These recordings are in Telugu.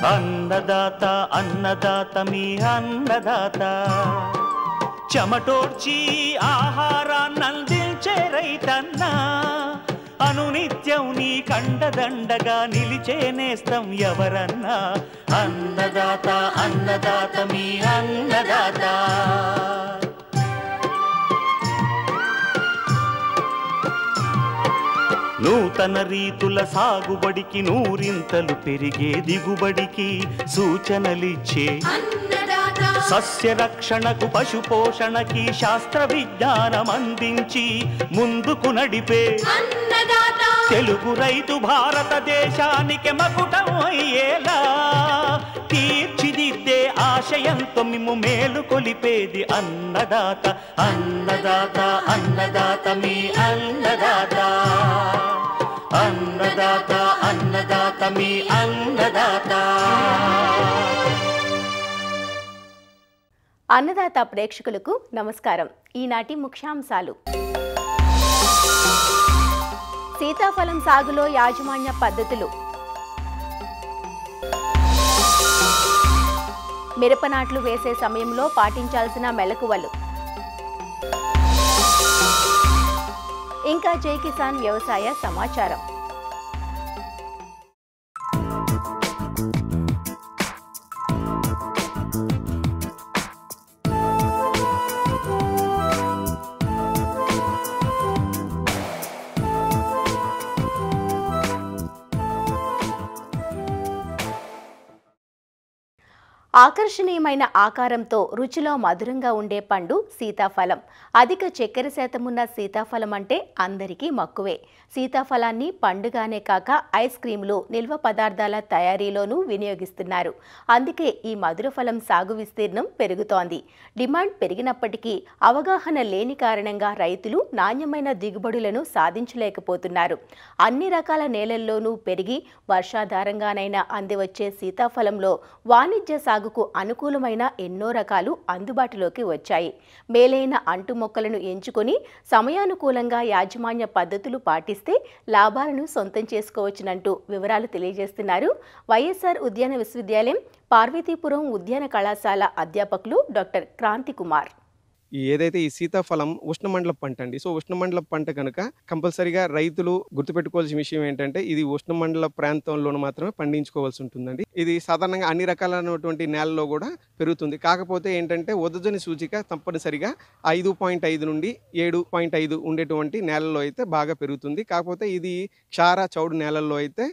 అన్నదాత అన్నదాత మీ అన్నదాత చెమటోడ్చి ఆహారాన్నందించే రైతన్నా అనునిత్యం నీ కండదండగా నిలిచే నేస్తం ఎవరన్నా అన్నదాత అన్నదాత మీ అన్నదాత నూతన రీతుల సాగుబడికి నూరింతలు పెరిగే దిగుబడికి సూచనలిచ్చే సస్య రక్షణకు పశు పోషణకి శాస్త్ర విజ్ఞానం అందించి ముందుకు నడిపే తెలుగు రైతు భారతదేశానికి మకుటం అయ్యేలా తీర్చిదిద్దే ఆశయంతో మిమ్ము మేలు కొలిపేది అన్నదాత అన్నదాత అన్నదాత మీ అన్నదాత అన్నదాత అన్నదాత మీ అన్నదాత. అన్నదాత ప్రేక్షకులకు నమస్కారం. ఈనాటి ముఖ్యాంశాలు: సీతాఫలం సాగులో యాజమాన్య పద్ధతులు, మిరప నాట్లు వేసే సమయంలో పాటించాల్సిన మెలకువలు, ఇంకా జై కిసాన్ వ్యవసాయ సమాచారం. ఆకర్షణీయమైన ఆకారంతో రుచిలో మధురంగా ఉండే పండు సీతాఫలం. అధిక చక్కెర శాతమున్న సీతాఫలం అంటే అందరికీ మక్కువే. సీతాఫలాన్ని పండుగానే కాక ఐస్ క్రీములు, నిల్వ పదార్థాల తయారీలోనూ వినియోగిస్తున్నారు. అందుకే ఈ మధుర ఫలం సాగు విస్తీర్ణం పెరుగుతోంది. డిమాండ్ పెరిగినప్పటికీ అవగాహన లేని కారణంగా రైతులు నాణ్యమైన దిగుబడులను సాధించలేకపోతున్నారు. అన్ని రకాల నేలల్లోనూ పెరిగి వర్షాధారంగానైనా అందివచ్చే సీతాఫలంలో వాణిజ్య సాగుకు అనుకూలమైన ఎన్నో రకాలు అందుబాటులోకి వచ్చాయి. మేలైన అంటు మొక్కలను ఎంచుకొని సమయానుకూలంగా యాజమాన్య పద్ధతులు పాటిస్తే లాభాలను సొంతం చేసుకోవచ్చునంటూ వివరాలు తెలియజేస్తున్నారు వైఎస్ఆర్ ఉద్యాన విశ్వవిద్యాలయం పార్వతీపురం ఉద్యాన కళాశాల అధ్యాపకులు డాక్టర్ క్రాంతి కుమార్. ఏదైతే ఈ సీతాఫలం ఉష్ణమండల పంట అండి. సో ఉష్ణమండల పంట కనుక కంపల్సరీగా రైతులు గుర్తుపెట్టుకోవాల్సిన విషయం ఏంటంటే ఇది ఉష్ణమండల ప్రాంతంలోనూ మాత్రమే పండించుకోవాల్సి ఉంటుందండి. ఇది సాధారణంగా అన్ని రకాలైనటువంటి నేలలో కూడా పెరుగుతుంది. కాకపోతే ఏంటంటే ఉదజని సూచిక తప్పనిసరిగా 5.5 నుండి 7.5 ఉండేటువంటి నేలల్లో అయితే బాగా పెరుగుతుంది. కాకపోతే ఇది క్షార చౌడు నేలల్లో అయితే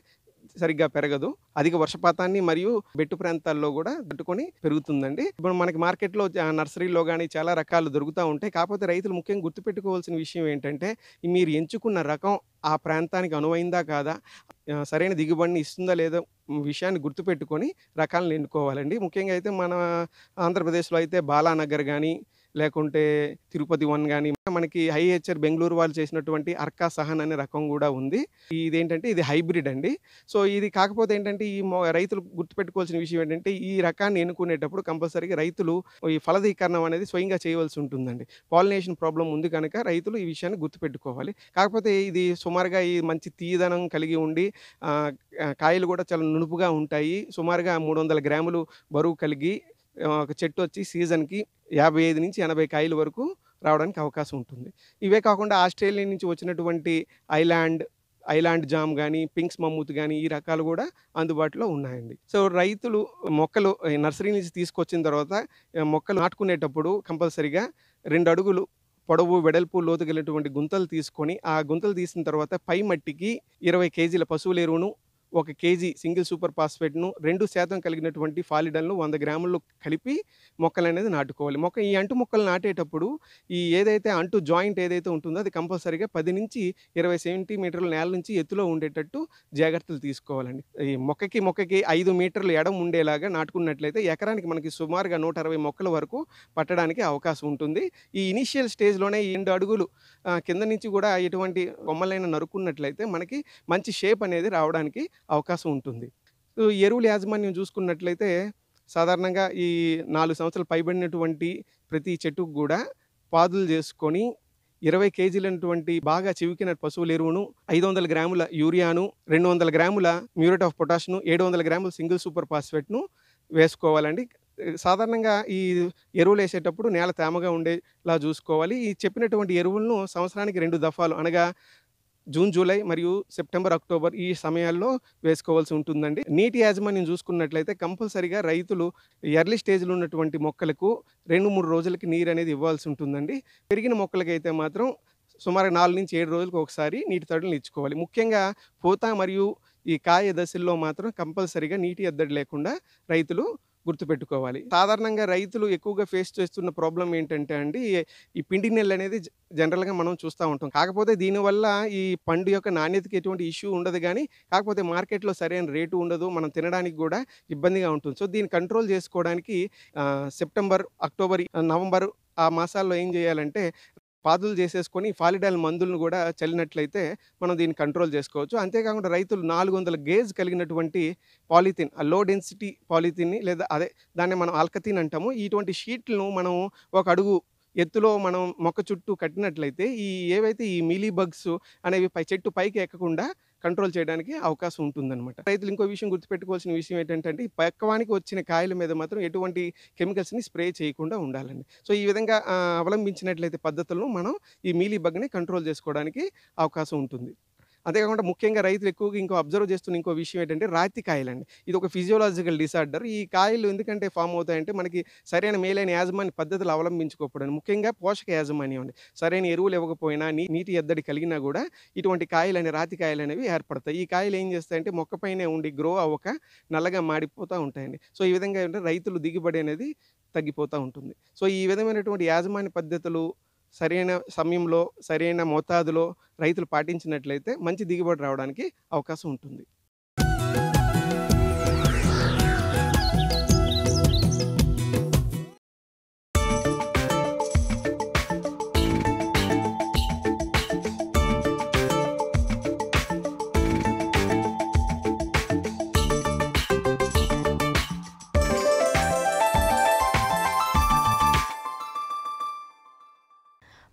సరిగ్గా పెరగదు. అధిక వర్షపాతాన్ని మరియు బెట్టు ప్రాంతాల్లో కూడా తట్టుకొని పెరుగుతుందండి. ఇప్పుడు మనకి మార్కెట్లో నర్సరీలో కానీ చాలా రకాలు దొరుకుతూ ఉంటాయి. కాకపోతే రైతులు ముఖ్యంగా గుర్తుపెట్టుకోవాల్సిన విషయం ఏంటంటే మీరు ఎంచుకున్న రకం ఆ ప్రాంతానికి అనువైందా కాదా, సరైన దిగుబడిని ఇస్తుందా లేదా విషయాన్ని గుర్తుపెట్టుకొని రకాలను ఎన్నుకోవాలండి. ముఖ్యంగా అయితే మన ఆంధ్రప్రదేశ్లో అయితే బాలానగర్ కానీ లేకుంటే తిరుపతి 1 కానీ మనకి ఐహెచ్ఆర్ బెంగళూరు వాళ్ళు చేసినటువంటి అర్కా సహన్ అనే రకం కూడా ఉంది. ఇదేంటంటే ఇది హైబ్రిడ్ అండి. సో ఇది కాకపోతే ఏంటంటే ఈ రైతులు గుర్తుపెట్టుకోవాల్సిన విషయం ఏంటంటే ఈ రకాన్ని ఎన్నుకునేటప్పుడు కంపల్సరీగా రైతులు ఈ ఫలదీకరణం అనేది స్వయంగా చేయవలసి ఉంటుందండి. పాలినేషన్ ప్రాబ్లం ఉంది కనుక రైతులు ఈ విషయాన్ని గుర్తుపెట్టుకోవాలి. కాకపోతే ఇది సుమారుగా ఈ మంచి తీయదనం కలిగి ఉండి కాయలు కూడా చాలా నునుపుగా ఉంటాయి. సుమారుగా 300 గ్రాములు బరువు కలిగి ఒక చెట్టు వచ్చి సీజన్కి 55 నుంచి 80 కాయల వరకు రావడానికి అవకాశం ఉంటుంది. ఇవే కాకుండా ఆస్ట్రేలియా నుంచి వచ్చినటువంటి ఐలాండ్ జామ్ కానీ పింక్స్ మమ్మూత్ కానీ ఈ రకాలు కూడా అందుబాటులో ఉన్నాయండి. సో రైతులు మొక్కలు నర్సరీ నుంచి తీసుకొచ్చిన తర్వాత మొక్కలు నాటుకునేటప్పుడు కంపల్సరీగా 2 అడుగులు పొడవు వెడల్పు లోతుగలిగినటువంటి గుంతలు తీసుకొని ఆ గుంతలు తీసిన తర్వాత పై మట్టికి 20 కేజీల పశువుల ఎరువును, 1 కేజీ సింగిల్ సూపర్ ఫాస్ఫేట్ను, 2% కలిగినటువంటి ఫాలిడన్లు 100 గ్రాములు కలిపి మొక్కలు అనేది నాటుకోవాలి. ఈ అంటు మొక్కలు నాటేటప్పుడు ఈ ఏదైతే అంటు జాయింట్ ఏదైతే ఉంటుందో అది కంపల్సరీగా 10 నుంచి 20 సెంటీమీటర్ల నేల నుంచి ఎత్తులో ఉండేటట్టు జాగ్రత్తలు తీసుకోవాలండి. ఈ మొక్కకి 5 మీటర్లు ఎడం ఉండేలాగా నాటుకున్నట్లయితే ఎకరానికి మనకి సుమారుగా 160 మొక్కల వరకు పట్టడానికి అవకాశం ఉంటుంది. ఈ ఇనిషియల్ స్టేజ్లోనే 2 అడుగులు కింద నుంచి కూడా ఎటువంటి కొమ్మలైన నరుకున్నట్లయితే మనకి మంచి షేప్ అనేది రావడానికి అవకాశం ఉంటుంది. ఎరువుల యాజమాన్యం చూసుకున్నట్లయితే సాధారణంగా ఈ 4 సంవత్సరాలు పైబడినటువంటి ప్రతి చెట్టుకు కూడా పాదులు చేసుకొని 20 కేజీలైనటువంటి బాగా చివికిన పశువుల ఎరువును, 500 గ్రాముల యూరియాను, 200 గ్రాముల మ్యూరేట్ ఆఫ్ పొటాష్‌ను, 700 గ్రాముల సింగిల్ సూపర్ ఫాస్ఫేట్‌ను వేసుకోవాలండి. సాధారణంగా ఈ ఎరువులేసేటప్పుడు నేల తేమగా ఉండేలా చూసుకోవాలి. ఈ చెప్పినటువంటి ఎరువులను సంవత్సరానికి 2 దఫాలు అనగా జూన్, జూలై మరియు సెప్టెంబర్, అక్టోబర్ ఈ సమయాల్లో వేసుకోవాల్సి ఉంటుందండి. నీటి యాజమాన్యం చూసుకున్నట్లయితే కంపల్సరీగా రైతులు ఎర్లీ స్టేజ్‌లో ఉన్నటువంటి మొక్కలకు 2, 3 రోజులకి నీరనేది ఇవ్వాల్సి ఉంటుందండి. పెరిగిన మొక్కలకైతే మాత్రం సుమారు 4-7 రోజులకు ఒకసారి నీటి తడులను ఇచ్చుకోవాలి. ముఖ్యంగా పూత మరియు ఈ కాయ దశల్లో మాత్రం కంపల్సరీగా నీటి ఎద్దడి లేకుండా రైతులు గుర్తుపెట్టుకోవాలి. సాధారణంగా రైతులు ఎక్కువగా ఫేస్ చేస్తున్న ప్రాబ్లమ్ ఏంటంటే అండి, ఈ పిండి నెల్లనేది జనరల్‌గా మనం చూస్తా ఉంటాం. కాకపోతే దీనివల్ల ఈ పండు యొక్క నాణ్యతకి ఎటువంటి ఇష్యూ ఉండదు గానీ, కాకపోతే మార్కెట్‌లో సరైన రేటు ఉండదు. మనం తినడానికి గూడా ఇబ్బందిగా ఉంటుంది. సో, దీన్ని కంట్రోల్ చేసుకోవడానికి సెప్టెంబర్, అక్టోబర్, నవంబర్ ఆ మాసాల్లో ఏం జేయాలంటే పాదులు చేసేసుకొని ఫాలిడాల్ మందులను గూడా చల్లినట్లయితే మనం దీన్ని కంట్రోల్ చేసుకోవచ్చు. అంతేకాకుండా రైతులు 400 గేజ్ కలిగినటువంటి పాలిథిన్, లో డెన్సిటీ పాలిథిన్‌ని లేదా దాన్ని మనం ఆల్కథీన్ అంటాము. ఇటువంటి షీట్‌లను మనం ఒక అడుగు ఎత్తులో మనం మొక్క చుట్టూ కట్టినట్లయితే ఏవైతే ఈ మీలీ బగ్స్ అనేవి చెట్టు పైకి ఎక్కకుండా కంట్రోల్ చేయడానికి అవకాశం ఉంటుందన్నమాట. రైతులు ఇంకో విషయం గుర్తుపెట్టుకోవాల్సిన విషయం ఏంటంటే ఈ పక్వానికి వచ్చిన కాయల మీద మాత్రం ఎటువంటి కెమికల్స్‌ని స్ప్రే చేయకుండా ఉండాలండి. సో, ఈ విధంగా అవలంబించినట్లయితే పద్ధతులను మనం ఈ మీలీ బగ్‌ని కంట్రోల్ చేసుకోవడానికి అవకాశం ఉంటుంది. అంతేకాకుండా ముఖ్యంగా రైతులు ఎక్కువగా అబ్జర్వ్ చేస్తున్న ఇంకో విషయం ఏంటంటే రాతి కాయలండి. ఇది ఒక ఫిజియోలాజికల్ డిసార్డర్. ఈ కాయలు ఎందుకంటే ఫామ్ అవుతాయంటే మనకి సరైన మేలైన యాజమాన్య పద్ధతులు అవలంబించుకోకపోవడం. ముఖ్యంగా పోషక యాజమాన్యం అండి. సరైన ఎరువులు ఇవ్వకపోయినా, నీటి ఎద్దడి కలిగినా గూడా ఇటువంటి రాతి కాయలనేవి ఏర్పడతాయి. ఈ కాయలు ఏం చేస్తాయంటే మొక్క పైనే ఉండి గ్రో అవ్వక నల్లగా మాడిపోతా ఉంటాయండి. సో, ఈ విధంగా రైతులు దిగుబడి అనేది తగ్గిపోతా ఉంటుంది. సో, ఈ విధమైనటువంటి యాజమాన్య పద్ధతులు సరైన సమయంలో, సరైన మోతాదులో రైతులు పాటించినట్లయితే మంచి దిగుబడి రావడానికి అవకాశం ఉంటుంది.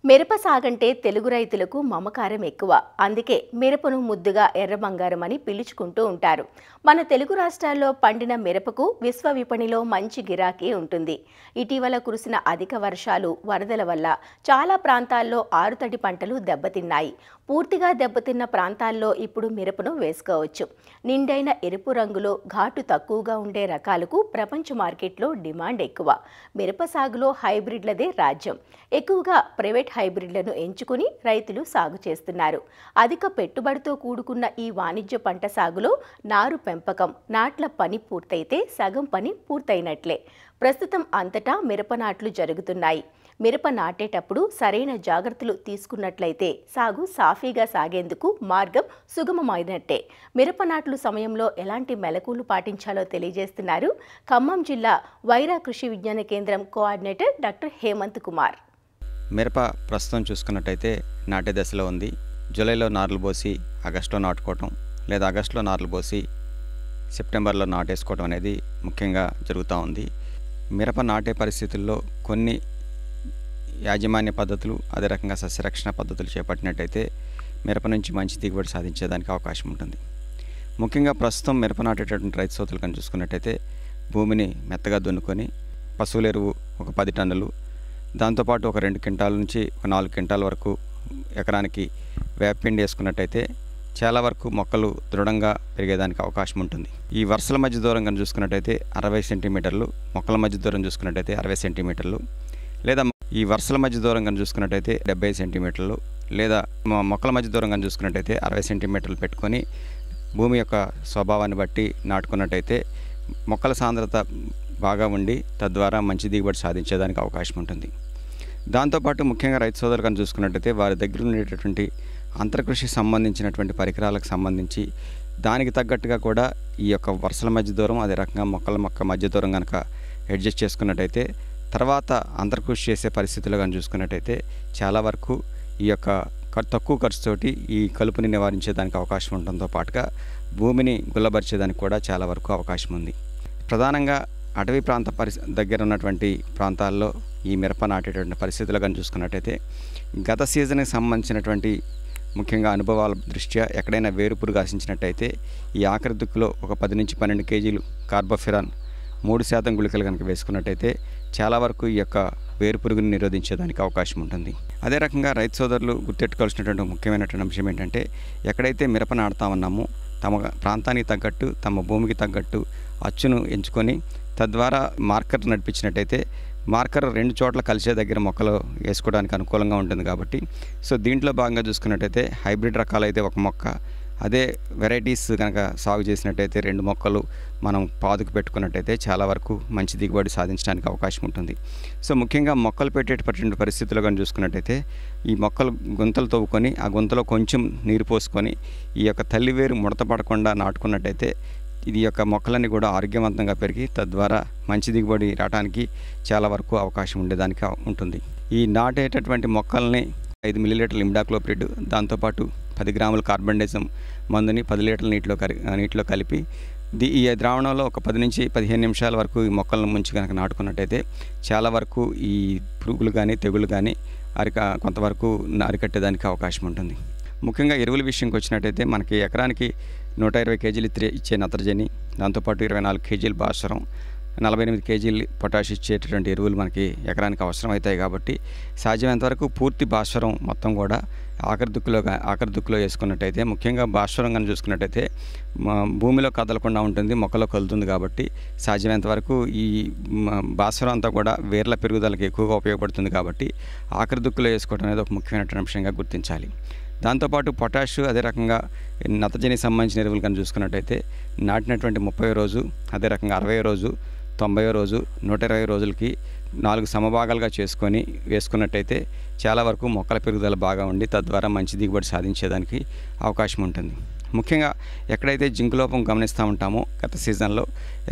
మిరప సాగంటే తెలుగు రైతులకు మమకారం ఎక్కువ. అందుకే మిరపను ముద్దుగా ఎర్ర బంగారం అని పిలుచుకుంటూ ఉంటారు. మన తెలుగు రాష్ట్రాల్లో పండిన మిరపకు విశ్వ విపణిలో మంచి గిరాకీ ఉంటుంది. ఇటీవల కురిసిన అధిక వర్షాలు, వరదల వల్ల చాలా ప్రాంతాల్లో ఆరుతడి పంటలు దెబ్బతిన్నాయి. పూర్తిగా దెబ్బతిన్న ప్రాంతాల్లో ఇప్పుడు మిరపను వేసుకోవచ్చు. నిండైన ఎరుపు రంగులో ఘాటు తక్కువగా ఉండే రకాలకు ప్రపంచ మార్కెట్లో డిమాండ్ ఎక్కువ. మిరప సాగులో హైబ్రిడ్లదే రాజ్యం. ఎక్కువగా ప్రైవేట్ హైబ్రిడ్లను ఎంచుకుని రైతులు సాగు చేస్తున్నారు. అధిక పెట్టుబడితో కూడుకున్న ఈ వాణిజ్య పంట సాగులో నారు పెంపకం, నాట్ల పని పూర్తయితే సగం పని పూర్తయినట్లే. ప్రస్తుతం అంతటా మిరప నాట్లు జరుగుతున్నాయి. మిరప నాటేటప్పుడు సరైన జాగ్రత్తలు తీసుకున్నట్లయితే సాగు సాఫీగా సాగేందుకు మార్గం సుగమమైనట్టే. మిరప నాట్లు సమయంలో ఎలాంటి మెలకువలు పాటించాలో తెలియజేస్తున్నారు ఖమ్మం జిల్లా వైరా కృషి విజ్ఞాన కేంద్రం కోఆర్డినేటర్ డాక్టర్ హేమంత్ కుమార్. మిరప ప్రస్తుతం చూసుకున్నట్టయితే నాటే దశలో ఉంది. జూలైలో నార్లు పోసి ఆగస్టులో నాటుకోవటం, లేదా ఆగస్టులో నార్లు పోసి సెప్టెంబర్లో నాటేసుకోవడం అనేది ముఖ్యంగా జరుగుతూ ఉంది. మిరప నాటే పరిస్థితుల్లో కొన్ని యాజమాన్య పద్ధతులు, అదే రకంగా సస్యరక్షణ పద్ధతులు చేపట్టినట్టయితే మిరప నుంచి మంచి దిగుబడి సాధించేదానికి అవకాశం ఉంటుంది. ముఖ్యంగా ప్రస్తుతం మిరప నాటేటటువంటి రైతు సోదరులు కానీ చూసుకున్నట్టయితే భూమిని మెత్తగా దున్నుకొని పశువుల ఎరువు ఒక 10 టన్నులు, దాంతోపాటు ఒక 2 క్వింటాల నుంచి ఒక 4 క్వింటాల వరకు ఎకరానికి వేపపిండి వేసుకున్నట్టయితే చాలా వరకు మొక్కలు దృఢంగా పెరిగేదానికి అవకాశం ఉంటుంది. ఈ వరుసల మధ్య దూరం కానీ చూసుకున్నట్టయితే 60 సెంటీమీటర్లు, మొక్కల మధ్య దూరం చూసుకున్నట్టయితే 60 సెంటీమీటర్లు, లేదా ఈ వరుసల మధ్య దూరం కానీ చూసుకున్నట్టయితే 70 సెంటీమీటర్లు, లేదా మొక్కల మధ్య దూరం కానీ చూసుకున్నట్టయితే 60 సెంటీమీటర్లు పెట్టుకొని భూమి యొక్క స్వభావాన్ని బట్టి నాటుకున్నట్టయితే మొక్కల సాంద్రత బాగా ఉండి తద్వారా మంచి దిగుబడి సాధించేదానికి అవకాశం ఉంటుంది. దాంతోపాటు ముఖ్యంగా రైతు సోదరులు కానీ చూసుకున్నట్టయితే వారి దగ్గర ఉండేటటువంటి అంతర్కృషి సంబంధించినటువంటి పరికరాలకు సంబంధించి దానికి తగ్గట్టుగా కూడా ఈ యొక్క వరుసల మధ్య దూరం, అదే రకంగా మొక్క మధ్య దూరం కనుక అడ్జస్ట్ చేసుకున్నట్టయితే తర్వాత అంతర్కృషి చేసే పరిస్థితులు కానీ చూసుకున్నట్టయితే చాలా వరకు ఈ యొక్క తక్కువ ఖర్చుతోటి ఈ కలుపుని నివారించేదానికి అవకాశం ఉండడంతో పాటుగా భూమిని గుల్లబరిచేదానికి కూడా చాలా వరకు అవకాశం ఉంది. ప్రధానంగా అటవీ ప్రాంత దగ్గర ఉన్నటువంటి ప్రాంతాల్లో ఈ మిరప నాటేటువంటి పరిస్థితులు కానీ చూసుకున్నట్టయితే గత సీజన్కి సంబంధించినటువంటి ముఖ్యంగా అనుభవాల దృష్ట్యా ఎక్కడైనా వేరుపురుగు ఆశించినట్టయితే ఈ ఆఖరి దుక్కులో ఒక 10 నుంచి 12 కేజీలు కార్బోఫెరాన్ 3% గుళికలు కనుక వేసుకున్నట్టయితే చాలా వరకు ఈ యొక్క వేరుపురుగుని నిరోధించేదానికి అవకాశం ఉంటుంది. అదే రకంగా రైతు సోదరులు గుర్తెట్టుకోవాల్సినటువంటి ముఖ్యమైనటువంటి అంశం ఏంటంటే ఎక్కడైతే మిరప నాటుతామన్నామో తమ ప్రాంతానికి తగ్గట్టు తమ భూమికి తగ్గట్టు అచ్చును ఎంచుకొని తద్వారా మార్కర్ నడిపించినట్టయితే మార్కర్ 2 చోట్ల కలిసే దగ్గర మొక్కలు వేసుకోవడానికి అనుకూలంగా ఉంటుంది కాబట్టి సో దీంట్లో భాగంగా చూసుకున్నట్టయితే హైబ్రిడ్ రకాలు అయితే ఒక మొక్క, అదే వెరైటీస్ కనుక సాగు చేసినట్టయితే 2 మొక్కలు మనం పాదుకు పెట్టుకున్నట్టయితే చాలా వరకు మంచి దిగుబడి సాధించడానికి అవకాశం ఉంటుంది. సో ముఖ్యంగా మొక్కలు పెట్టేటటువంటి పరిస్థితుల్లో కానీ చూసుకున్నట్టయితే ఈ మొక్కలు గుంతలు తవ్వుకొని ఆ గుంతలో కొంచెం నీరు పోసుకొని ఈ యొక్క తల్లి వేరు ముడత పడకుండా నాటుకున్నట్టయితే ఇది యొక్క మొక్కలన్నీ కూడా ఆరోగ్యవంతంగా పెరిగి తద్వారా మంచి దిగుబడి రావడానికి చాలా వరకు అవకాశం ఉండేదానికి ఉంటుంది. ఈ నాటేటటువంటి మొక్కల్ని 5 మిల్లీలీటర్ల ఇమిడాక్లోప్రిడ్ దాంతోపాటు 10 గ్రాముల కార్బన్డైజం మందుని 10 లీటర్ల నీటిలో కలిపి ఈ ద్రావణంలో ఒక 10 నుంచి 15 నిమిషాల వరకు ఈ మొక్కలను ముంచి కనుక నాటుకున్నట్టయితే చాలా వరకు ఈ పురుగులు కానీ తెగులు కానీ కొంతవరకు అరికట్టేదానికి అవకాశం ఉంటుంది. ముఖ్యంగా ఎరువుల విషయంకి వచ్చినట్టయితే మనకి ఎకరానికి 120 కేజీలు ఇచ్చే నత్రజని, దాంతోపాటు 24 కేజీలు భాస్వరం, 48 కేజీలు పొటాష్ ఇచ్చేటటువంటి ఎరువులు మనకి ఎకరానికి అవసరం అవుతాయి కాబట్టి సాధ్యమైనంత వరకు పూర్తి భాస్వరం మొత్తం కూడా ఆఖరి దుక్కులో వేసుకున్నట్టయితే ముఖ్యంగా భాస్వరం కానీ చూసుకున్నట్టయితే భూమిలో కదలకుండా ఉంటుంది, మొక్కలో కలుతుంది కాబట్టి సాధ్యమైనంత వరకు ఈ భాస్వరం అంతా కూడా వేర్ల పెరుగుదలకు ఎక్కువగా ఉపయోగపడుతుంది కాబట్టి ఆఖరి దుక్కులో వేసుకోవడం అనేది ఒక ముఖ్యమైనటువంటి అంశంగా గుర్తించాలి. దాంతోపాటు పొటాష్ అదే రకంగా నత్రజనికి సంబంధించిన ఎరువులు కానీ చూసుకున్నట్టయితే నాటినటువంటి 30వ రోజు, అదే రకంగా 60వ రోజు, 90వ రోజు, 120 రోజులకి 4 సమభాగాలుగా చేసుకొని వేసుకున్నట్టయితే చాలా వరకు మొక్కల పెరుగుదల బాగా ఉండి తద్వారా మంచి దిగుబడి సాధించేదానికి అవకాశం ఉంటుంది. ముఖ్యంగా ఎక్కడైతే జింక్ లోపం గమనిస్తూ ఉంటామో గత సీజన్లో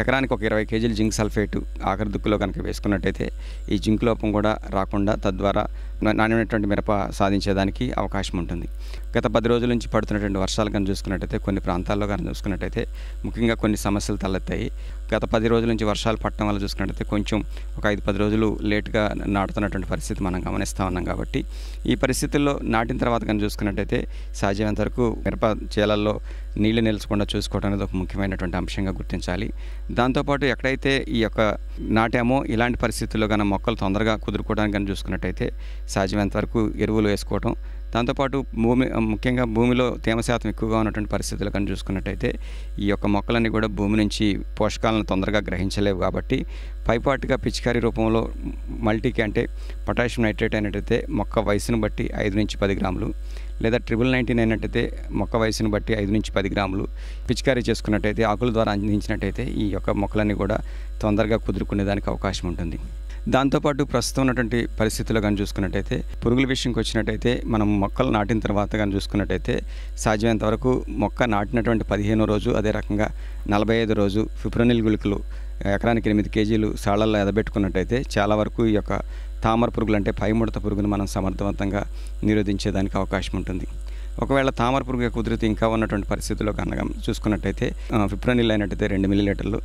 ఎకరానికి ఒక 20 కేజీలు జింక్ సల్ఫేటు ఆఖరి దుక్కులో కనుక వేసుకున్నట్టయితే ఈ జింక్ లోపం కూడా రాకుండా తద్వారా నాణ్యమైనటువంటి మిరప సాధించేదానికి అవకాశం ఉంటుంది. గత 10 రోజుల నుంచి పడుతున్నటువంటి వర్షాలు కానీ చూసుకున్నట్టయితే కొన్ని ప్రాంతాల్లో కానీ చూసుకున్నట్టయితే ముఖ్యంగా కొన్ని సమస్యలు తలెత్తాయి. గత 10 రోజుల నుంచి వర్షాలు పడటం వల్ల చూసుకున్నట్టయితే కొంచెం ఒక 5-10 రోజులు లేట్గా నాటుతున్నటువంటి పరిస్థితి మనం గమనిస్తూ ఉన్నాం కాబట్టి ఈ పరిస్థితుల్లో నాటిన తర్వాత కానీ చూసుకున్నట్టయితే సాధ్యమైనంత వరకు మిరప చేలల్లో నీళ్లు నిలచకుండా చూసుకోవడం అనేది ఒక ముఖ్యమైనటువంటి అంశంగా గుర్తించాలి. దాంతోపాటు ఎక్కడైతే ఈ యొక్క నాటామో ఇలాంటి పరిస్థితుల్లో కానీ మొక్కలు తొందరగా కుదురుకోవడానికి కానీ చూసుకున్నట్టయితే సాధ్యమైనంత వరకు ఎరువులు వేసుకోవడం, దాంతోపాటు ముఖ్యంగా భూమిలో తేమ శాతం ఎక్కువగా ఉన్నటువంటి పరిస్థితులు కానీ చూసుకున్నట్టయితే ఈ యొక్క మొక్కలన్నీ కూడా భూమి నుంచి పోషకాలను తొందరగా గ్రహించలేవు కాబట్టి పైపాటుగా పిచికారీ రూపంలో మల్టీకి అంటే పొటాషియం నైట్రేట్ అయినట్టయితే మొక్క వయసును బట్టి 5 నుంచి 10 గ్రాములు, లేదా 19 అయినట్టయితే మొక్క వయసును బట్టి 5 నుంచి 10 గ్రాములు పిచికారీ చేసుకున్నట్టయితే ఆకుల ద్వారా అందించినట్టయితే ఈ యొక్క మొక్కలన్నీ కూడా తొందరగా కుదురుకునేదానికి అవకాశం ఉంటుంది. దాంతోపాటు ప్రస్తుతం ఉన్నటువంటి పరిస్థితుల్లో కానీ చూసుకున్నట్టయితే పురుగుల విషయంకి వచ్చినట్టయితే మనం మొక్కలు నాటిన తర్వాత కానీ చూసుకున్నట్టయితే సాధ్యమైనంత వరకు మొక్క నాటినటువంటి 15వ రోజు అదే రకంగా 45వ రోజు ఫిప్రోనిల్ గుళికలు ఎకరానికి 8 కేజీలు సాళ్లల్లో ఎదబెట్టుకున్నట్టయితే చాలా వరకు ఈ యొక్క తామర పురుగులు అంటే పైముడత పురుగును మనం సమర్థవంతంగా నిరోధించేదానికి అవకాశం ఉంటుంది. ఒకవేళ తామర పురుగు యొక్క ఉధృతి ఇంకా ఉన్నటువంటి పరిస్థితుల్లో కనుక చూసుకున్నట్టయితే ఫిప్రోనిల్ అయినట్టయితే 2 మిల్లీలీటర్లు,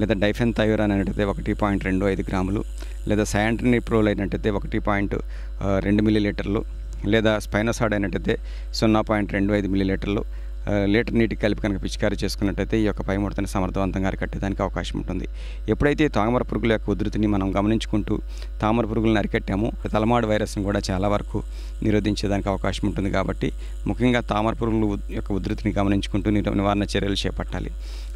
లేదా డైఫెన్థైరాన్ అయినట్టయితే 1.25 గ్రాములు, లేదా సయాంట్రినిప్రోల్ అయినట్టయితే 1.2 మిల్లీలీటర్లు, లేదా స్పైనోసాడ్ అయినట్టయితే 0.25 మిల్లీలీటర్లు లీటర్ నీటికి కలిపి కనుక పిచికారీ చేసుకున్నట్టయితే ఈ యొక్క పైముడతని సమర్థవంతంగా అరికట్టేదానికి అవకాశం ఉంటుంది. ఎప్పుడైతే తామర పురుగుల యొక్క ఉధృతిని మనం గమనించుకుంటూ తామర పురుగులను అరికట్టామో తలమాడు వైరస్ని కూడా చాలా వరకు నిరోధించేదానికి అవకాశం ఉంటుంది కాబట్టి ముఖ్యంగా తామర పురుగుల యొక్క ఉధృతిని గమనించుకుంటూ నివారణ చర్యలు చేపట్టాలి.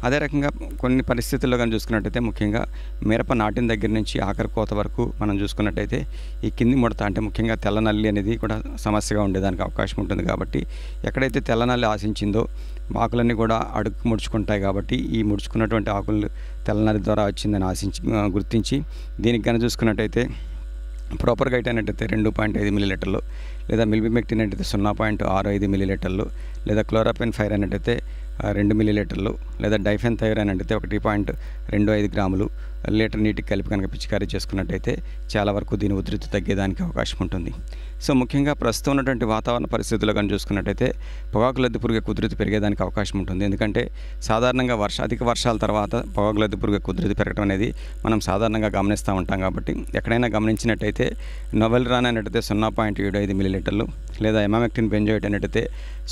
అదే రకంగా కొన్ని పరిస్థితుల్లో కానీ చూసుకున్నట్టయితే ముఖ్యంగా మిరప నాటిన దగ్గర నుంచి ఆఖరి కోత వరకు మనం చూసుకున్నట్టయితే ఈ కింది ముడత అంటే ముఖ్యంగా తెల్లనల్లి అనేది కూడా సమస్యగా ఉండేదానికి అవకాశం ఉంటుంది కాబట్టి ఎక్కడైతే తెల్లనల్లి ఆశించిందో ఆకులన్నీ కూడా అడుగు ముడుచుకుంటాయి కాబట్టి ఈ ముడుచుకున్నటువంటి ఆకులు తెల్లనల్లి ద్వారా వచ్చిందని గుర్తించి దీనికి కనుక చూసుకున్నట్టయితే ప్రాపర్ గైట్ అయినట్టయితే 2.5 మిల్లీలీటర్లు, లేదా మిల్బిమెక్టిన్ అయినట్టయితే 0.65 మిల్లీలీటర్లు, లేదా క్లోరాపెన్ ఫైర్ అయినట్టయితే 2 మిల్లీలీటర్లు, లేదా డైఫెన్థైరాన్ అంటే 1.25 గ్రాములు లీటర్ నీటికి కలిపి కనుక పిచికారీ చేసుకున్నట్టయితే చాలా వరకు దీని ఉధృతి తగ్గేదానికి అవకాశం ఉంటుంది. సో ముఖ్యంగా ప్రస్తుతం ఉన్నటువంటి వాతావరణ పరిస్థితుల్లో కానీ చూసుకున్నట్టయితే పొగాకు లద్దె పురుగు యొక్క ఉధృతి పెరిగేదానికి అవకాశం ఉంటుంది. ఎందుకంటే సాధారణంగా అధిక వర్షాల తర్వాత పొగాకు లద్దె పురుగు యొక్క ఉధృతి పెరగడం అనేది మనం సాధారణంగా గమనిస్తూ ఉంటాం. కాబట్టి ఎక్కడైనా గమనించినట్టయితే నోవెల్రాన్ అనేటైతే 0.75 మిల్లీలీటర్లు, లేదా ఎమామెక్టిన్ బెంజోయిట్ అనేటైతే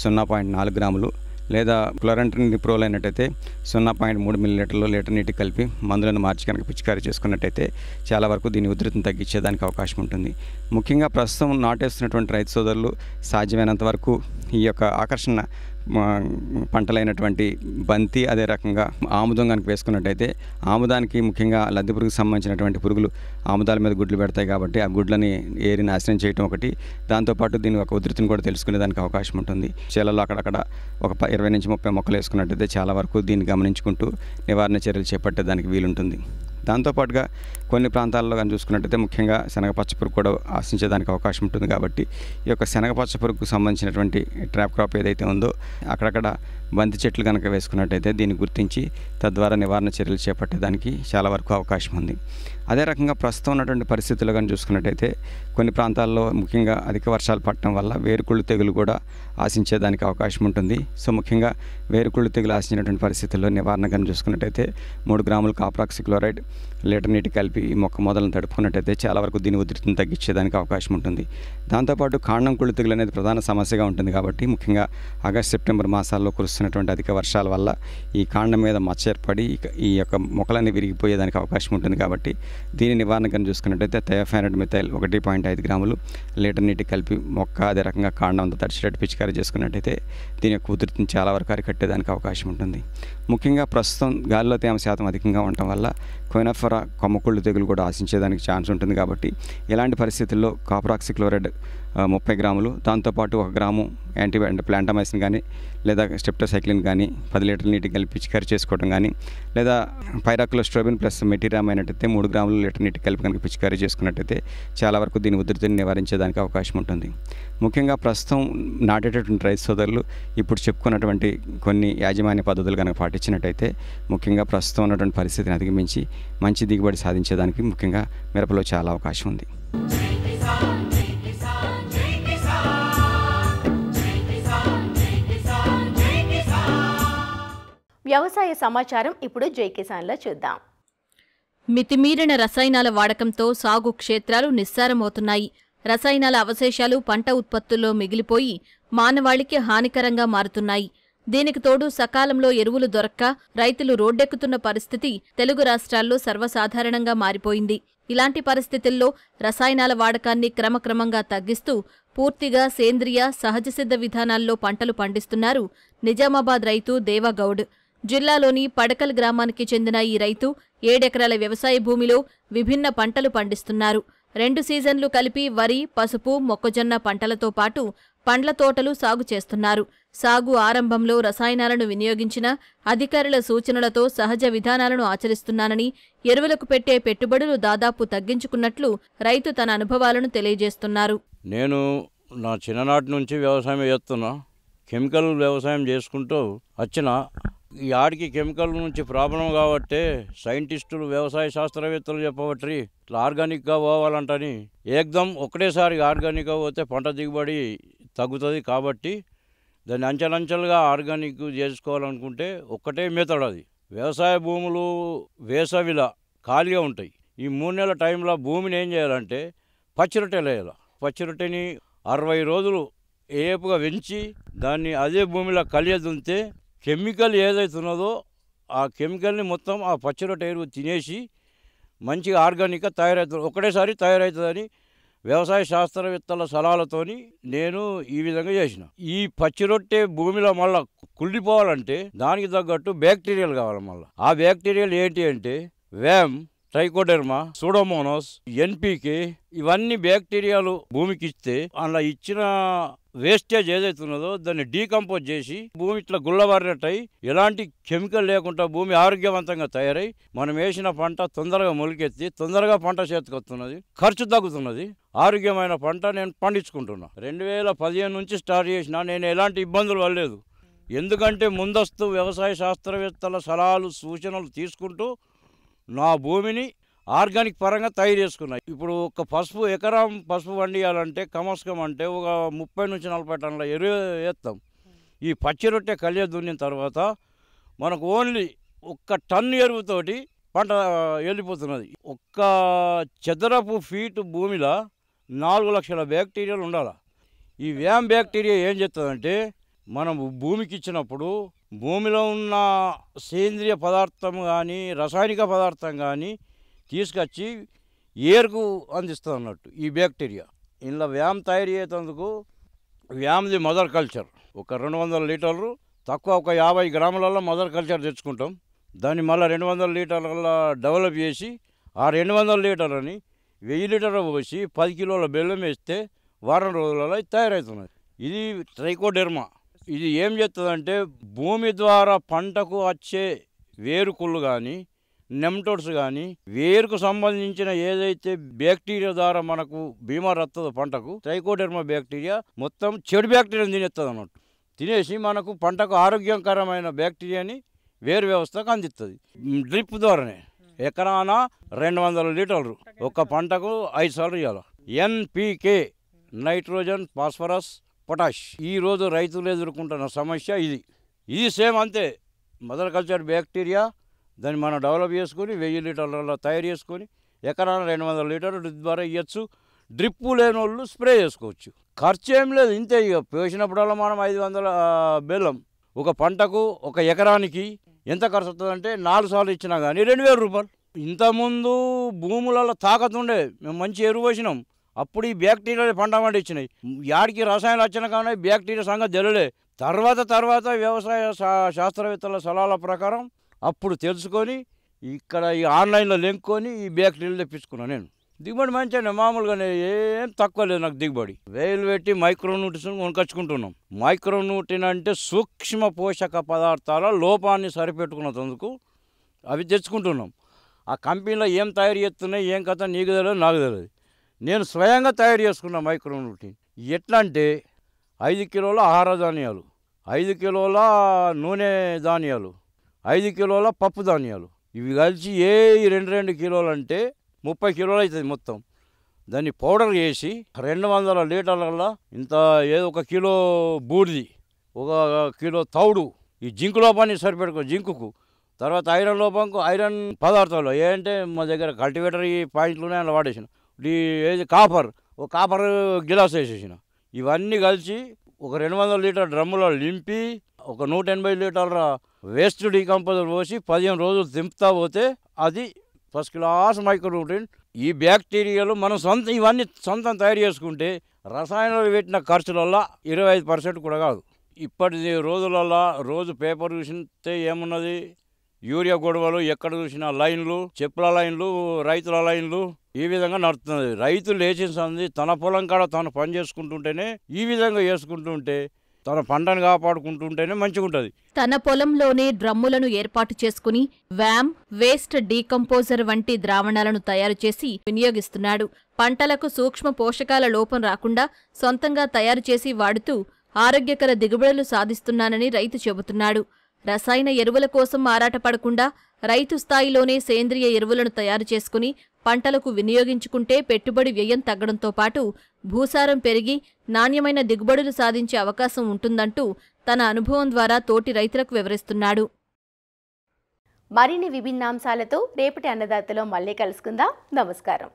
0.4 గ్రాములు, లేదా క్లోరంట్రినిప్రోల్ అయినట్టయితే 0.3 మిల్లీలీటర్లు లీటర్ నీటికి కలిపి మందులను మార్చి కనుక పిచికారీ చేసుకున్నట్టయితే చాలా వరకు దీని ఉధృతిని తగ్గించేదానికి అవకాశం ఉంటుంది. ముఖ్యంగా ప్రస్తుతం నాటేస్తున్నటువంటి రైతు సోదరులు సాధ్యమైనంత వరకు ఈ యొక్క ఆకర్షణ పంటలైనటువంటి బంతి, అదే రకంగా ఆముదం కనుక వేసుకున్నట్టయితే ఆముదానికి ముఖ్యంగా లద్దె పురుగుకు సంబంధించినటువంటి పురుగులు ఆముదాల మీద గుడ్లు పెడతాయి. కాబట్టి ఆ గుడ్లని ఏరి నాశనం చేయడం ఒకటి, దాంతోపాటు దీని ఒక ఉధృతిని కూడా తెలుసుకునేదానికి అవకాశం ఉంటుంది. చేలలో అక్కడక్కడ ఒక 20 నుంచి 30 మొక్కలు వేసుకున్నట్టయితే చాలా వరకు దీన్ని గమనించుకుంటూ నివారణ చర్యలు చేపట్టేదానికి వీలుంటుంది. దాంతోపాటుగా కొన్ని ప్రాంతాల్లో కానీ చూసుకున్నట్టయితే ముఖ్యంగా శనగపచ్చ పురుగు కూడా ఆశించేదానికి అవకాశం ఉంటుంది. కాబట్టి ఈ యొక్క శనగపచ్చ పురుగుకు సంబంధించినటువంటి ట్రాప్ క్రాప్ ఏదైతే ఉందో అక్కడక్కడ బంతి చెట్లు కనుక వేసుకున్నట్టయితే దీన్ని గుర్తించి తద్వారా నివారణ చర్యలు చేపట్టేదానికి చాలా వరకు అవకాశం ఉంది. అదే రకంగా ప్రస్తుతం ఉన్నటువంటి పరిస్థితుల్లో కానీ చూసుకున్నట్టయితే కొన్ని ప్రాంతాల్లో ముఖ్యంగా అధిక వర్షాలు పడటం వల్ల వేరుకుళ్ళు తెగులు కూడా ఆశించేదానికి అవకాశం ఉంటుంది. సో ముఖ్యంగా వేరుకుళ్ళు తెగులు ఆశించినటువంటి పరిస్థితుల్లో నివారణ కానీ చూసుకున్నట్టయితే 3 గ్రాములు కాప్రాక్సిక్లోరైడ్ లీటర్ నీటి కలిపి ఈ మొక్క మొదలను తడుపుకున్నట్టయితే చాలా వరకు దీని ఉధృతిని తగ్గించేదానికి అవకాశం ఉంటుంది. దాంతోపాటు కాండం కుళ్ళు తెగులు అనేది ప్రధాన సమస్యగా ఉంటుంది. కాబట్టి ముఖ్యంగా ఆగస్టు సెప్టెంబర్ మాసాల్లో కురుస్తున్నటువంటి అధిక వర్షాల వల్ల ఈ కాండం మీద మచ్చ ఏర్పడి ఈ యొక్క మొక్కలన్నీ విరిగిపోయేదానికి అవకాశం ఉంటుంది. కాబట్టి దీని నివారణ కానీ చూసుకున్నట్టయితే థయోఫానైడ్ మిథైల్ 1.5 గ్రాములు లీటర్ నీటి కలిపి మొక్క అదే రకంగా కాండం అంతా తడిచేటట్టు పిచికారీ చేసుకున్నట్టయితే దీని యొక్క ఉధృతిని చాలా వరకు అరికట్టేదానికి అవకాశం ఉంటుంది. ముఖ్యంగా ప్రస్తుతం గాలిలో తేమ శాతం అధికంగా ఉండటం వల్ల కోయినఫెరా కొమ్మకుళ్ళు తెగులు కూడా ఆశించేదానికి ఛాన్స్ ఉంటుంది. కాబట్టి ఇలాంటి పరిస్థితుల్లో కాప్రాక్సిక్లోరైడ్ 30 గ్రాములు, దాంతోపాటు 1 గ్రాము ప్లాంటమైసిన్ కానీ లేదా స్టెప్టోసైక్లిన్ కానీ 10 లీటర్ల నీటికి కలిపి పిచికారీ చేసుకోవడం కానీ, లేదా పైరాక్లోస్ట్రోబిన్ ప్లస్ మెటీరామ్ అయినట్టయితే 3 గ్రాములు లీటర్ నీటికి కలిపి కనుక పిచికారీ చేసుకున్నట్టయితే చాలా వరకు దీని ఉధృతిని నివారించేదానికి అవకాశం ఉంటుంది. ముఖ్యంగా ప్రస్తుతం నాటేటటువంటి రైతు సోదరులు ఇప్పుడు చెప్పుకున్నటువంటి కొన్ని యాజమాన్య పద్ధతులు కనుక పాటించినట్టయితే ముఖ్యంగా ప్రస్తుతం ఉన్నటువంటి పరిస్థితిని అధిగమించి మంచి దిగుబడి సాధించేదానికి ముఖ్యంగా మిరపలో చాలా అవకాశం ఉంది. వ్యవసాయ సమాచారం ఇప్పుడు జై కిసాన్లో చూద్దాం. మితిమీరిన రసాయనాల వాడకంతో సాగు క్షేత్రాలు నిస్సారమవుతున్నాయి. రసాయనాల అవశేషాలు పంట ఉత్పత్తుల్లో మిగిలిపోయి మానవాళికి హానికరంగా మారుతున్నాయి. దీనికి తోడు సకాలంలో ఎరువులు దొరక్క రైతులు రోడ్డెక్కుతున్న పరిస్థితి తెలుగు రాష్ట్రాల్లో సర్వసాధారణంగా మారిపోయింది. ఇలాంటి పరిస్థితుల్లో రసాయనాల వాడకాన్ని క్రమక్రమంగా తగ్గిస్తూ పూర్తిగా సేంద్రియ సహజసిద్ధ విధానాల్లో పంటలు పండిస్తున్నారు నిజామాబాద్ రైతు దేవగౌడ్. జిల్లాలోని పడకల్ గ్రామానికి చెందిన ఈ రైతు 7 ఎకరాల వ్యవసాయ భూమిలో విభిన్న పంటలు పండిస్తున్నారు. 2 సీజన్లు కలిపి వరి, పసుపు, మొక్కజొన్న పంటలతో పాటు పండ్ల తోటలు సాగు చేస్తున్నారు. సాగు ఆరంభంలో రసాయనాలను వినియోగించిన అధికారుల సూచనలతో సహజ విధానాలను ఆచరిస్తున్నానని, ఎరువులకు పెట్టే పెట్టుబడులు దాదాపు తగ్గించుకున్నట్లు రైతు తన అనుభవాలను తెలియజేస్తున్నారు. నేను నా చిన్ననాటి నుంచి వ్యవసాయం చేస్తున్నా. కెమికల్ వ్యవసాయం చేసుకుంటూ వచ్చిన ఈ ఆడికి కెమికల్ నుంచి ప్రాబ్లం కాబట్టి సైంటిస్టులు వ్యవసాయ శాస్త్రవేత్తలు చెప్పబట్టి ఇట్లా ఆర్గానిక్గా పోవాలంటని ఏకదం ఒకటేసారి ఆర్గానిక్గా పోతే పంట దిగుబడి తగ్గుతుంది. కాబట్టి దాన్ని అంచెలంచెలుగా ఆర్గానిక్ చేసుకోవాలనుకుంటే ఒక్కటే మెథడ్ అది. వ్యవసాయ భూములు వేసవిలా ఖాళీగా ఉంటాయి. ఈ 3 నెలల టైంలో భూమిని ఏం చేయాలంటే పచ్చిరొట్టెలు వేయాలి. పచ్చిరొట్టెని 60 రోజులు ఏపుగా పెంచి దాన్ని అదే భూమిలో కలియదుంతే కెమికల్ ఏదైతే ఉన్నదో ఆ కెమికల్ని మొత్తం ఆ పచ్చిరొట్టె ఎరువు తినేసి మంచిగా ఆర్గానిక్గా తయారవుతుంది. ఒకటేసారి తయారవుతుందని వ్యవసాయ శాస్త్రవేత్తల సలహాలతోని నేను ఈ విధంగా చేసిన. ఈ పచ్చిరొట్టె భూమిలో మళ్ళీ కుళ్ళిపోవాలంటే దానికి తగ్గట్టు బ్యాక్టీరియాలు కావాలి. మళ్ళీ ఆ బ్యాక్టీరియాలు ఏంటి అంటే వ్యామ్, ట్రైకోడెర్మా, సూడోమోనాస్, ఎన్పీకే ఇవన్నీ బ్యాక్టీరియాలు భూమికి ఇస్తే అలా ఇచ్చిన వేస్టేజ్ ఏదైతే ఉన్నదో దాన్ని డీకంపోజ్ చేసి భూమి ఇట్లా గుల్లబారినట్టయి ఎలాంటి కెమికల్ లేకుండా భూమి ఆరోగ్యవంతంగా తయారై మనం వేసిన పంట తొందరగా మొలికెత్తి తొందరగా పంట చేతికొస్తున్నది, ఖర్చు తగ్గుతున్నది, ఆరోగ్యమైన పంట నేను పండించుకుంటున్నా. 2015 నుంచి స్టార్ట్ చేసిన. నేను ఎలాంటి ఇబ్బందులు పడలేదు. ఎందుకంటే ముందస్తు వ్యవసాయ శాస్త్రవేత్తల సలహాలు సూచనలు తీసుకుంటూ నా భూమిని ఆర్గానిక్ పరంగా తయారు చేసుకున్నాయి. ఇప్పుడు ఒక ఎకరం పసుపు పండియాలంటే కమస్కం అంటే ఒక 30 నుంచి 40 టన్నుల ఎరువు వేస్తాం. ఈ పచ్చి రొట్టె కలియ దున్నిన తర్వాత మనకు ఓన్లీ 1 టన్ను ఎరువుతోటి పంట వెళ్ళిపోతున్నది. 1 చదరపు ఫీటు భూమిలో 4 లక్షల బ్యాక్టీరియాలు ఉండాలి. ఈ వ్యామ్ బ్యాక్టీరియా ఏం చేస్తుందంటే మనం భూమికి ఇచ్చినప్పుడు భూమిలో ఉన్న సేంద్రియ పదార్థం కానీ రసాయనిక పదార్థం కానీ తీసుకొచ్చి ఏరుకు అందిస్తుంది అన్నట్టు ఈ బ్యాక్టీరియా. ఇందులో వ్యామ్ తయారు చేసేందుకు వ్యామ్ది మదర్ కల్చర్ ఒక 200 లీటర్లు తక్కువ ఒక 50 గ్రాములలో మదర్ కల్చర్ తెచ్చుకుంటాం. దాన్ని మళ్ళీ 200 లీటర్ల డెవలప్ చేసి ఆ 200 లీటర్లని 1000 లీటర్లు పోసి 10 కిలోల బెల్లం వేస్తే వారం రోజులలో తయారవుతున్నది. ఇది ట్రైకోడెర్మా. ఇది ఏం చేస్తుందంటే భూమి ద్వారా పంటకు వచ్చే వేరుకుళ్ళు కానీ నెమ్టోడ్స్ కానీ వేరుకు సంబంధించిన ఏదైతే బ్యాక్టీరియా ద్వారా మనకు బీమార్ వస్తుందో పంటకు ట్రైకోడెర్మా బ్యాక్టీరియా మొత్తం చెడు బ్యాక్టీరియాని తినేస్తుంది అన్నట్టు. తినేసి మనకు పంటకు ఆరోగ్యకరమైన బ్యాక్టీరియాని వేరు వ్యవస్థకు అందిస్తుంది. డ్రిప్ ద్వారానే ఎకరాన 200 లీటర్లు ఒక పంటకు 5 సార్లు ఇవ్వాలి. NPK nitrogen phosphorus potash. ఈరోజు రైతులు ఎదుర్కొంటున్న సమస్య ఇది సేమ్ అంతే. మదర్ కల్చర్ బ్యాక్టీరియా దాన్ని మనం డెవలప్ చేసుకొని 1000 లీటర్లలో తయారు చేసుకొని ఎకరాన 200 లీటర్లు డ్రిప్ ద్వారా ఇవ్వచ్చు. డ్రిప్పు లేని వాళ్ళు స్ప్రే చేసుకోవచ్చు. ఖర్చు ఏం లేదు, ఇంతే. ఇక పోసినప్పుడల్లా మనం 500 బెల్లం ఒక పంటకు ఒక ఎకరానికి ఎంత ఖర్చు వస్తుందంటే 4 సార్లు ఇచ్చినా కానీ 2000 రూపాయలు. ఇంతకుముందు భూములలో తాకతుండే మేము మంచి ఎరువు వేసినాం. అప్పుడు ఈ బ్యాక్టీరియా పంట పండించినాయి. యాడికి రసాయనాలు వచ్చినా కానీ బ్యాక్టీరియా సంగతి తెలియలే. తర్వాత వ్యవసాయ శాస్త్రవేత్తల సలహాల ప్రకారం అప్పుడు తెలుసుకొని ఇక్కడ ఈ ఆన్లైన్లో లెంక్కొని ఈ బ్యాక్టీరియాలు తెప్పించుకున్నాను నేను. దిగుబడి మంచిగా మామూలుగానే ఏం తక్కువ లేదు నాకు దిగుబడి. వేలు పెట్టి మైక్రోన్యూట్రిషన్ కొనుకొచ్చుకుంటున్నాం. మైక్రోన్యూట్రిన్ అంటే సూక్ష్మ పోషక పదార్థాల లోపాన్ని సరిపెట్టుకున్నందుకు అవి తెచ్చుకుంటున్నాం. ఆ కంపెనీలో ఏం తయారు చేస్తున్నాయి ఏం కథ నీకు తెలియదు నాకు తెలియదు. నేను స్వయంగా తయారు చేసుకున్న మైక్రోన్యూట్రిన్ ఎట్లా అంటే 5 కిలోల ఆహార ధాన్యాలు, 5 కిలోల నూనె ధాన్యాలు, 5 కిలోల పప్పు ధాన్యాలు ఇవి కలిసి 2 కిలోలు అంటే 30 కిలోలు అవుతుంది మొత్తం. దాన్ని పౌడర్ చేసి 200 లీటర్ల ఇంత ఏదో 1 కిలో బూడిది, 1 కిలో తౌడు, ఈ జింకు లోపాన్ని సరిపెట్టుకో జింకుకు, తర్వాత ఐరన్ లోపంకు ఐరన్ పదార్థాలు ఏంటంటే మా దగ్గర కల్టివేటర్ ఈ పాయింట్లు ఉన్నాయి అలా వాడేసిన. ఏది కాపర్ గిలాస్ వేసేసిన. ఇవన్నీ కలిసి ఒక 200 లీటర్ డ్రమ్ములో నింపి ఒక 180 లీటర్ల వేస్ట్ డీకంపోజర్ పోసి 15 రోజులు దింపుతా పోతే అది ఫస్ట్ క్లాస్ మైక్రోన్యూట్రిన్. ఈ బ్యాక్టీరియాలు మనం ఇవన్నీ సొంతం తయారు చేసుకుంటే రసాయనాలు పెట్టిన ఖర్చులల్లో 25% కూడా కాదు. ఇప్పటి రోజులలో రోజు పేపర్ చూసితే ఏమున్నది, యూరియా గొడవలు, ఎక్కడ చూసినా లైన్లు, చెప్పుల లైన్లు, రైతుల లైన్లు, ఈ విధంగా నడుస్తున్నది. రైతులు లేచింది తన పొలం కాడ తను పని చేసుకుంటుంటేనే ఈ విధంగా చేసుకుంటుంటే తన పంటను కాపాడుకుంటుంటేనే మంచిగా ఉంటుంది. తన పొలంలోనే డ్రమ్ములను ఏర్పాటు చేసుకుని వ్యామ్, వేస్ట్ డీకంపోజర్ వంటి ద్రావణాలను తయారు చేసి వినియోగిస్తున్నాడు. పంటలకు సూక్ష్మ పోషకాల లోపం రాకుండా సొంతంగా తయారు చేసి వాడుతూ ఆరోగ్యకర దిగుబడులు సాధిస్తున్నానని రైతు చెబుతున్నాడు. రసాయన ఎరువుల కోసం ఆరాటపడకుండా రైతు స్థాయిలోనే సేంద్రియ ఎరువులను తయారు చేసుకుని పంటలకు వినియోగించుకుంటే పెట్టుబడి వ్యయం తగ్గడంతో పాటు భూసారం పెరిగి నాణ్యమైన దిగుబడులు సాధించే అవకాశం ఉంటుందంటూ తన అనుభవం ద్వారా తోటి రైతులకు వివరిస్తున్నాడు. మరిన్ని విభిన్నాంశాలతో రేపటి అన్నదాతలో మళ్ళీ కలుసుకుందాం. నమస్కారం.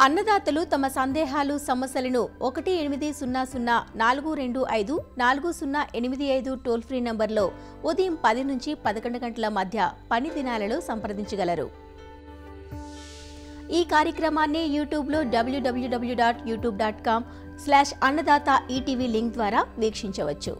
అన్నదాతలు తమ సందేహాలు, సమస్యలను 18004254085 టోల్ ఫ్రీ నంబర్లో ఉదయం 10 నుంచి 11 గంటల మధ్య పని దినాలలో సంప్రదించగలరు. ఈ కార్యక్రమాన్ని యూట్యూబ్లో www.youtube.com/annadata ETV లింక్ ద్వారా వీక్షించవచ్చు.